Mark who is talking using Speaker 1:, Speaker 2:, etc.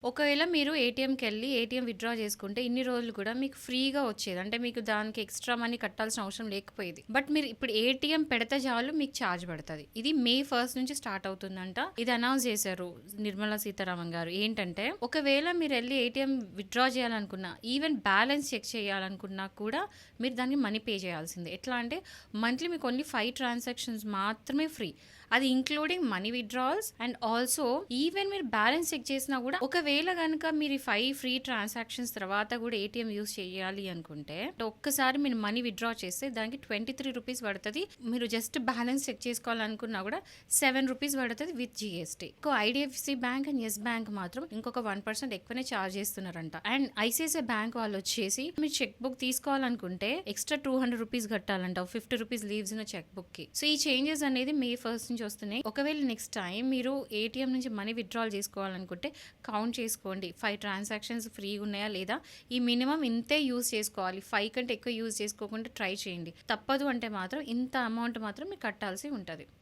Speaker 1: ఒకవేళ మీరు ఏటీఎంకెళ్ళి ATM withdraw చేసుకుంటే ఇన్ని రోజులు కూడా మీకు ఫ్రీగా వచ్చేది. అంటే మీకు దానికి ఎక్స్‌ట్రా మనీ కట్టాల్సిన అవసరం లేకపోయేది. బట్ మీరు ఇప్పుడు ఏటీఎం పెడితే చాలు మీకు ఛార్జ్ పడతది. ఇది మే 1 నుంచి స్టార్ట్ అవుతుందంట. ఇది అనౌన్స్ చేశారు నిర్మలా సీతారామన్ గారు. ఏంటంటే ఒకవేళ మీరెళ్లి ఏటీఎం విత్‌డ్రా చేయాలనుకున్నా, ఈవెన్ బ్యాలెన్స్ చెక్ చేయాలనుకున్నా కూడా మీరు దానికి మనీ పే చేయాల్సిందే. ఎట్లా అంటే మంత్లీ మీకు ఓన్లీ 5 ట్రాన్సాక్షన్స్ మాత్రమే ఫ్రీ. అది including money withdrawals and also even మీరు బ్యాలెన్స్ చెక్ చేసినా కూడా ఒకవేళ గనుక మీరు ఈ 5 ఫ్రీ ట్రాన్సాక్షన్స్ తర్వాత కూడా ఏటీఎం యూజ్ చేయాలి అనుకుంటే ఒక్కసారి మీరు మనీ విత్‌డ్రా చేస్తే దానికి 23 రూపీస్ పడతది. మీరు జస్ట్ బ్యాలెన్స్ చెక్ చేసుకోవాలనుకున్నా కూడా 7 రూపీస్ పడతది with GST. IDFC bank and yes bank మాత్రం ఇంకొక 1% ఎక్కువనే ఛార్జ్ చేస్తున్నారంట. అండ్ ఐసిఐసిఐ బ్యాంక్ వాళ్ళు వచ్చేసి మీరు చెక్ బుక్ తీసుకోవాలనుకుంటే ఎక్స్ట్రా 200 రూపీస్ కట్టాలంట. 50 రూపీస్ లీవ్స్ ఉన్న చెక్ బుక్ కి. సో ఈ చేంజెస్ అనేది మే 1 నుంచి వస్తున్నాయి. ఒకవేళ నెక్స్ట్ టైం మీరు ఏటీఎం నుంచి మనీ విత్‌డ్రాల్ చేసుకోవాలనుకుంటే కౌంట్ చేసుకోండి. 5 ట్రాన్సాక్షన్స్ ఫ్రీగా ఉన్నాయా లేదా? ఈ మినిమం ఇంతే యూజ్ చేసుకోవాలి. 5 కంటే ఎక్కువ యూజ్ చేసుకోకుండా ట్రై చేయండి. తప్పదు అంటే మాత్రం ఇంత అమౌంట్ మాత్రం మీరు కట్టాల్సి ఉంటది.